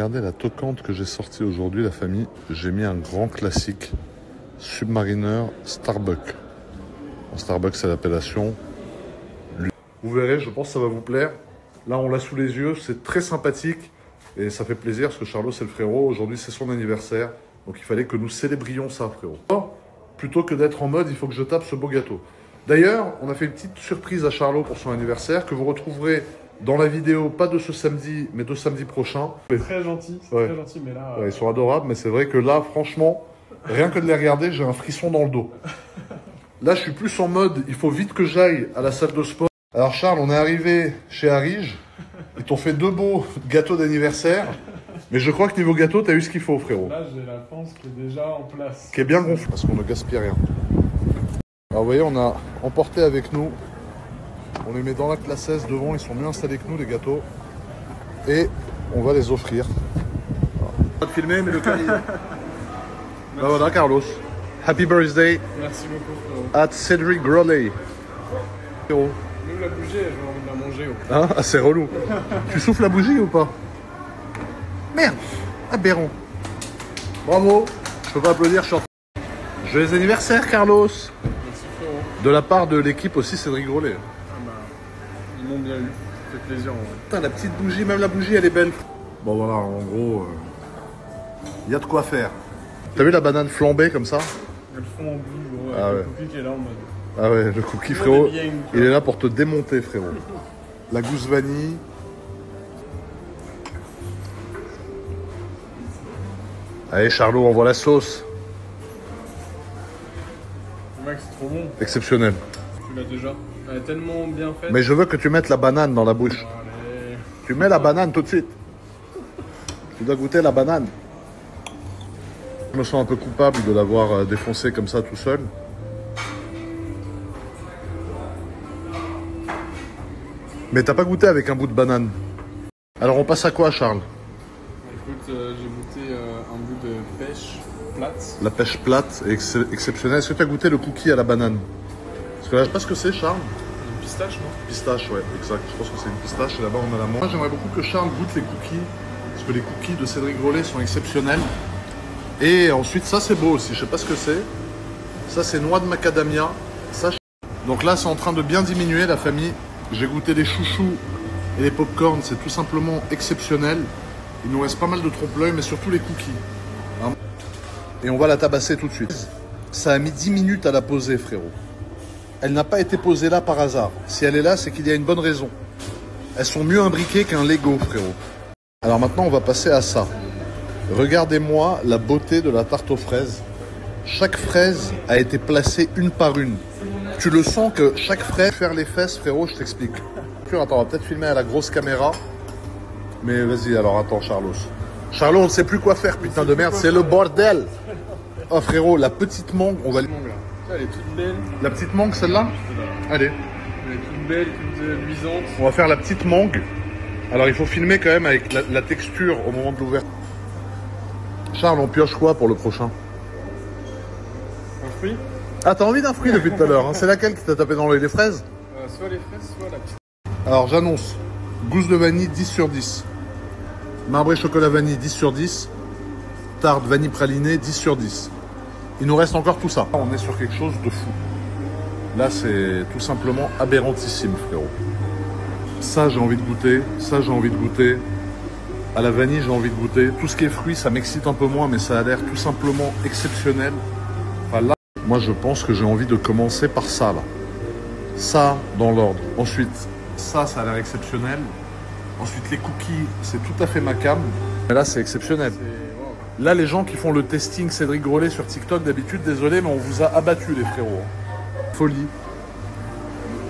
Regardez la toquante que j'ai sortie aujourd'hui, la famille. J'ai mis un grand classique, Submariner Starbucks. En Starbucks, c'est l'appellation. Vous verrez, je pense que ça va vous plaire. Là, on l'a sous les yeux, c'est très sympathique. Et ça fait plaisir parce que Charlot, c'est le frérot. Aujourd'hui, c'est son anniversaire. Donc, il fallait que nous célébrions ça, frérot. Plutôt que d'être en mode, il faut que je tape ce beau gâteau. D'ailleurs, on a fait une petite surprise à Charlot pour son anniversaire que vous retrouverez dans la vidéo, pas de ce samedi, mais de samedi prochain. C'est très gentil, très gentil, mais là... Ouais, ils sont adorables, mais c'est vrai que là, franchement, rien que de les regarder, j'ai un frisson dans le dos. Là, je suis plus en mode, il faut vite que j'aille à la salle de sport. Alors Charles, on est arrivé chez Arige, ils t'ont fait 2 beaux gâteaux d'anniversaire, mais je crois que niveau gâteau, t'as eu ce qu'il faut, frérot. Là, j'ai la panse qui est déjà en place. Qui est bien gonflé, parce qu'on ne gaspille rien. Alors vous voyez, on a emporté avec nous, on les met dans la classesse devant, ils sont mieux installés que nous, les gâteaux, et on va les offrir. Pas de filmer, mais le cahier. Ben voilà, Carlos. Happy birthday. Merci beaucoup, frérot. At Cédric Grolet. Frérot. Nous, la bougie, j'ai envie de la manger. Hein? Ah, c'est relou. Tu souffles la bougie ou pas? Merde. Aberrant. Bravo. Je peux pas applaudir, je suis en... Joyeux anniversaire, Carlos. Merci, frérot. De la part de l'équipe aussi, Cédric Grolet. Ah bah, ils m'ont bien eu. Ça fait plaisir, en vrai. Putain, la petite bougie, même la bougie, elle est belle. Bon, voilà, en gros, il y a de quoi faire. T'as vu la banane flambée comme ça? Elles font en boule, gros. Ah le ouais. cookie qui est là en mode... Ah ouais, le cookie, frérot, il est là pour te démonter, frérot. La gousse vanille. Allez, Charlot, envoie la sauce. Max, c'est trop bon. Exceptionnel. Tu l'as déjà. Elle est tellement bien faite. Mais je veux que tu mettes la banane dans la bouche. Allez. Tu mets la banane tout de suite. Tu dois goûter la banane. Je me sens un peu coupable de l'avoir défoncé comme ça tout seul. Mais t'as pas goûté avec un bout de banane. Alors on passe à quoi, Charles? Écoute, j'ai goûté un bout de pêche plate. La pêche plate est exceptionnelle. Est-ce que tu as goûté le cookie à la banane? Parce que là, je sais pas ce que c'est, Charles. Une pistache, non? Pistache, ouais, exact. Je pense que c'est une pistache et là-bas on a la menthe. Moi, j'aimerais beaucoup que Charles goûte les cookies. Parce que les cookies de Cédric Grolet sont exceptionnels. Et ensuite, ça c'est beau aussi. Je sais pas ce que c'est. Ça, c'est noix de macadamia. Ça, donc là, c'est en train de bien diminuer, la famille. J'ai goûté les chouchous et les pop-corn, c'est tout simplement exceptionnel. Il nous reste pas mal de trompe-l'œil, mais surtout les cookies. Hein? Et on va la tabasser tout de suite. Ça a mis 10 minutes à la poser, frérot. Elle n'a pas été posée là par hasard. Si elle est là, c'est qu'il y a une bonne raison. Elles sont mieux imbriquées qu'un Lego, frérot. Alors maintenant, on va passer à ça. Regardez-moi la beauté de la tarte aux fraises. Chaque fraise a été placée une par une. Tu le sens que chaque fraise... Faire les fesses, frérot, je t'explique. Attends, on va peut-être filmer à la grosse caméra. Mais vas-y, alors attends, Charlos. Charlot, on ne sait plus quoi faire, putain de merde, c'est le bordel. Oh frérot, la petite mangue, on va... Elle est toute belle. La petite mangue, celle-là? Allez. Elle est toute belle, toute luisante. On va faire la petite mangue. Alors il faut filmer quand même avec la texture au moment de l'ouverture. Charles, on pioche quoi pour le prochain? Un fruit? Ah, t'as envie d'un fruit depuis tout à l'heure, hein. C'est laquelle qui t'a tapé dans l'œil? Les fraises? Soit les fraises, soit la petite. Alors j'annonce, gousse de vanille 10 sur 10. Marbré chocolat vanille 10 sur 10. Tarte vanille pralinée 10 sur 10. Il nous reste encore tout ça. On est sur quelque chose de fou. Là c'est tout simplement aberrantissime, frérot. Ça j'ai envie de goûter, ça j'ai envie de goûter. À la vanille j'ai envie de goûter. Tout ce qui est fruits ça m'excite un peu moins, mais ça a l'air tout simplement exceptionnel. Enfin là, moi je pense que j'ai envie de commencer par ça là. Ça dans l'ordre. Ensuite, ça a l'air exceptionnel. Ensuite les cookies, c'est tout à fait ma cam. Mais là c'est exceptionnel. Wow. Là les gens qui font le testing Cédric Grolet sur TikTok d'habitude, désolé mais on vous a abattu les frérots. Folie.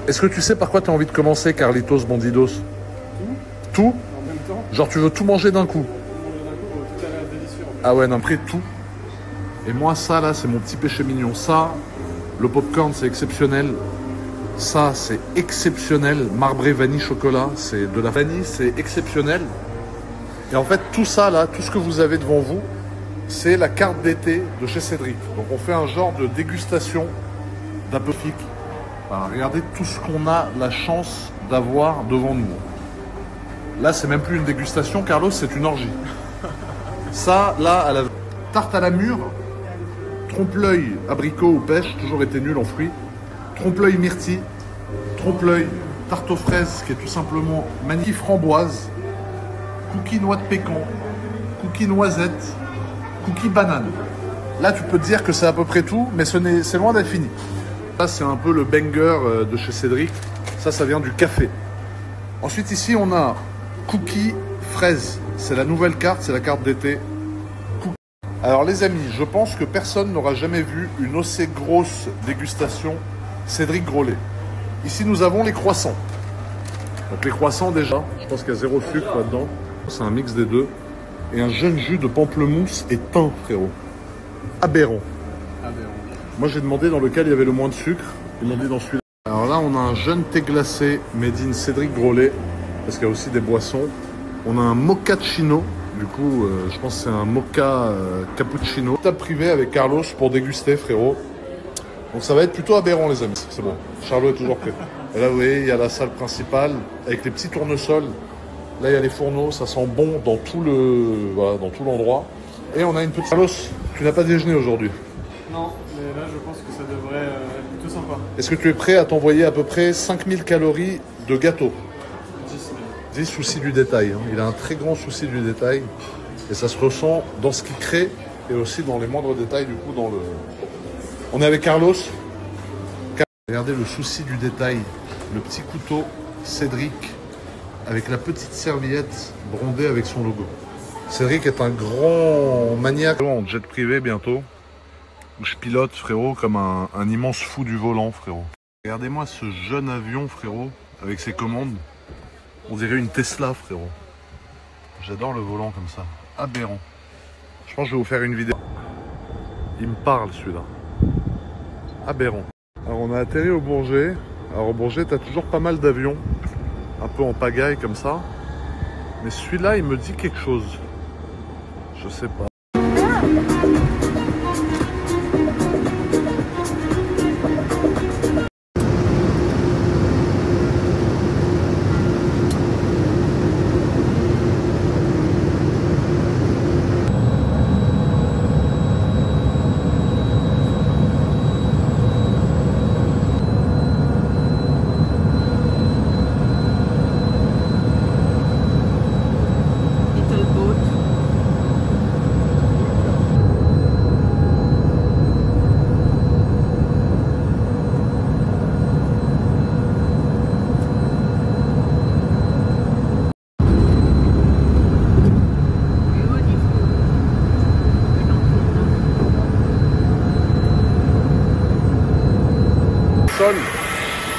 Est-ce que tu sais par quoi tu as envie de commencer, Carlitos Bandidos? Tout? En même temps, Genre tu veux tout manger d'un coup? tout a l'air délicieux. En fait. Ah ouais, non, après tout. Et moi, ça, là, c'est mon petit péché mignon. Ça, le popcorn, c'est exceptionnel. Ça, c'est exceptionnel. Marbré vanille chocolat, c'est de la vanille, c'est exceptionnel. Et en fait, tout ça, là, tout ce que vous avez devant vous, c'est la carte d'été de chez Cédric. Donc, on fait un genre de dégustation d'un peu fic. Voilà, regardez tout ce qu'on a la chance d'avoir devant nous. Là, c'est même plus une dégustation, Carlos, c'est une orgie. Ça, là, à la tarte à la mûre, trompe-l'œil abricot ou pêche, toujours été nul en fruits. Trompe-l'œil myrtille, trompe-l'œil tarte aux fraises, qui est tout simplement magnifique, framboise, cookie noix de pécan, cookie noisette, cookie banane. Là, tu peux te dire que c'est à peu près tout, mais c'est loin d'être fini. Ça, c'est un peu le banger de chez Cédric. Ça vient du café. Ensuite, ici, on a cookie fraise. C'est la nouvelle carte, c'est la carte d'été. Alors, les amis, je pense que personne n'aura jamais vu une aussi grosse dégustation Cédric Grolet. Ici, nous avons les croissants. Donc, les croissants, déjà, je pense qu'il y a 0 sucre là-dedans. C'est un mix des deux. Et un jeune jus de pamplemousse et thym, frérot. Aberrant. Moi, j'ai demandé dans lequel il y avait le moins de sucre. Ils m'ont dit dans celui-là. Alors là, on a un jeune thé glacé made in Cédric Grolet, parce qu'il y a aussi des boissons. On a un mochaccino. Du coup, je pense que c'est un mocha cappuccino. Table privée avec Carlos pour déguster, frérot. Donc ça va être plutôt aberrant, les amis. C'est bon. Charlot est toujours prêt. Et là, vous voyez, il y a la salle principale avec les petits tournesols. Là, il y a les fourneaux. Ça sent bon dans tout l'endroit. Et on a une petite... Carlos, tu n'as pas déjeuné aujourd'hui? Non, mais là, je pense que ça devrait être plutôt sympa. Est-ce que tu es prêt à t'envoyer à peu près 5000 calories de gâteau? 10 souci du détail. Hein. Il a un très grand souci du détail. Et ça se ressent dans ce qu'il crée et aussi dans les moindres détails, du coup, dans le... On est avec Carlos. Regardez le souci du détail. Le petit couteau Cédric avec la petite serviette brondée avec son logo. Cédric est un grand maniaque. En jet privé bientôt. Je pilote, frérot, comme un immense fou du volant, frérot. Regardez-moi ce jeune avion, frérot, avec ses commandes. On dirait une Tesla, frérot. J'adore le volant comme ça. Aberrant. Je pense que je vais vous faire une vidéo. Il me parle, celui-là. Aberrant. Alors, on a atterri au Bourget. Alors, au Bourget, t'as toujours pas mal d'avions. Un peu en pagaille, comme ça. Mais celui-là, il me dit quelque chose. Je sais pas.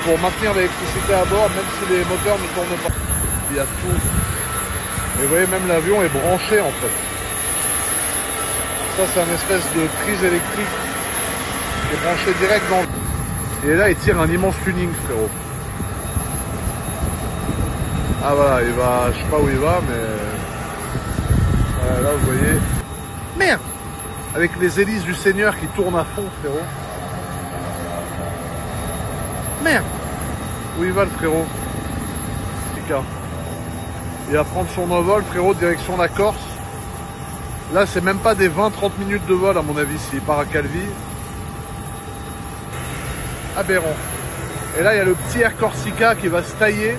Pour maintenir l'électricité à bord, même si les moteurs ne tournent pas. Il y a tout. Et vous voyez, même l'avion est branché en fait. Ça, c'est une espèce de prise électrique qui est branchée direct dans le... Et là, il tire un immense tuning, frérot. Ah voilà, il va... Je sais pas où il va, mais... là, vous voyez... Merde! Avec les hélices du Seigneur qui tournent à fond, frérot. Merde! Où il va le frérot? Il va prendre son envol, frérot, direction la Corse. Là, c'est même pas des 20-30 minutes de vol, à mon avis, s'il part à Calvi. Aberrant. Et là, il y a le petit Air Corsica qui va se tailler.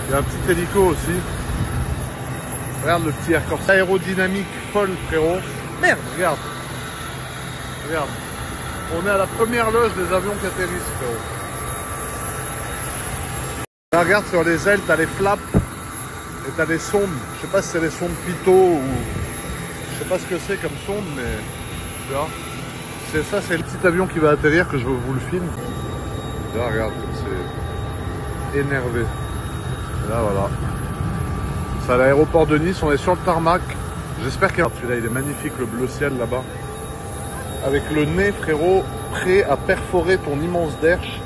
Il y a un petit hélico aussi. Regarde le petit Air Corsica. Aérodynamique folle, frérot. Merde, regarde. Regarde. On est à la première loge des avions qui atterrissent, frérot. Là, regarde, sur les ailes, t'as les flaps et t'as les sondes. Je sais pas si c'est les sondes Pitot ou... Je sais pas ce que c'est comme sonde, mais... Tu vois, c'est ça, c'est le petit avion qui va atterrir que je vous le filme. Là, regarde, c'est énervé. Et là, voilà. C'est à l'aéroport de Nice, on est sur le tarmac. J'espère qu'il y a... Celui-là, il est magnifique, le bleu ciel là-bas. Avec le nez, frérot, prêt à perforer ton immense derche.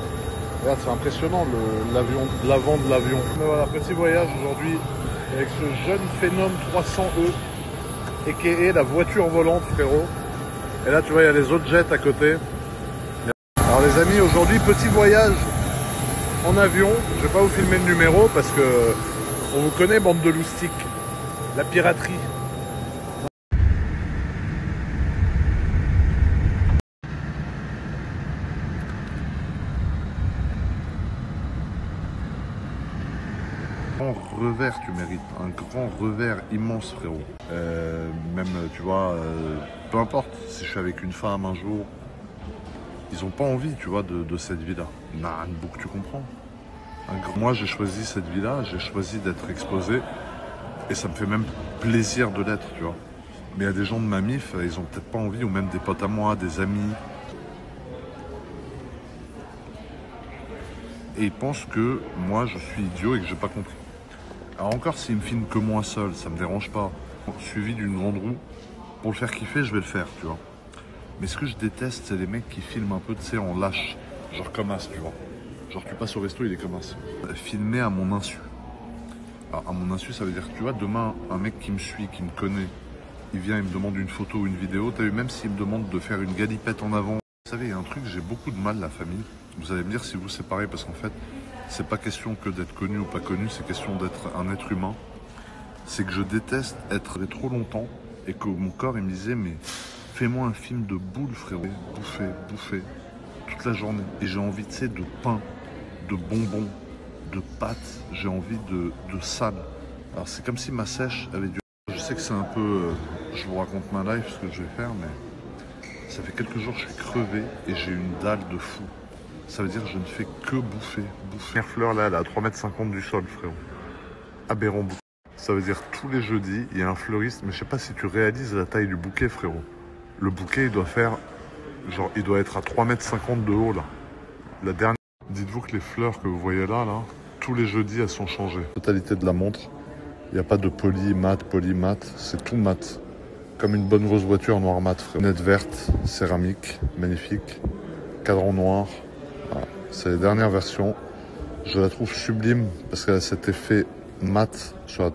Regarde, c'est impressionnant l'avant de l'avion. Mais voilà, petit voyage aujourd'hui avec ce jeune Phenom 300E, a.k.a. la voiture volante, frérot. Et là, tu vois, il y a les autres jets à côté. Alors les amis, aujourd'hui, petit voyage en avion. Je vais pas vous filmer le numéro parce que on vous connaît, bande de loustiques. La piraterie. Un grand revers, tu mérites. Un grand revers immense, frérot. Même, tu vois, peu importe, si je suis avec une femme un jour, ils n'ont pas envie, tu vois, de cette vie-là. Nah, beaucoup, tu comprends. Moi, j'ai choisi cette vie-là, j'ai choisi d'être exposé. Et ça me fait même plaisir de l'être, tu vois. Mais il y a des gens de ma mif, ils ont peut-être pas envie, ou même des potes à moi, des amis. Et ils pensent que moi, je suis idiot et que j'ai pas compris. Alors encore, s'ils me filment que moi seul, ça me dérange pas. Suivi d'une grande roue, pour le faire kiffer, je vais le faire, tu vois. Mais ce que je déteste, c'est les mecs qui filment un peu, tu sais, en lâche. Genre comme as, tu vois. Genre tu passes au resto, il est comme as. Filmer à mon insu. Alors, à mon insu, ça veut dire, tu vois, demain, un mec qui me suit, qui me connaît, il vient, il me demande une photo ou une vidéo. T'as vu, même s'il me demande de faire une galipette en avant. Vous savez, il y a un truc, j'ai beaucoup de mal, la famille. Vous allez me dire si vous c'est pareil, parce qu'en fait, c'est pas question que d'être connu ou pas connu, c'est question d'être un être humain. C'est que je déteste être trop longtemps et que mon corps, il me disait, mais fais-moi un film de boule, frérot. Bouffer, toute la journée. Et j'ai envie, tu sais, de pain, de bonbons, de pâtes, j'ai envie de sale. Alors c'est comme si ma sèche avait du... Je sais que c'est un peu... je vous raconte ma life, ce que je vais faire, mais ça fait quelques jours que je suis crevé et j'ai une dalle de fou. Ça veut dire que je ne fais que bouffer. La première fleur là, elle est à 3,50 m du sol, frérot. Aberrant bouquet. Ça veut dire tous les jeudis, il y a un fleuriste, mais je sais pas si tu réalises la taille du bouquet, frérot. Le bouquet, il doit faire... genre, il doit être à 3,50 m de haut, là. La dernière... Dites-vous que les fleurs que vous voyez là, tous les jeudis, elles sont changées. Totalité de la montre. Il n'y a pas de mat, c'est tout mat. Comme une bonne grosse voiture noir mat, frère. Lunette verte, céramique, magnifique. Cadran noir. Voilà. C'est la dernière version. Je la trouve sublime parce qu'elle a cet effet mat sur la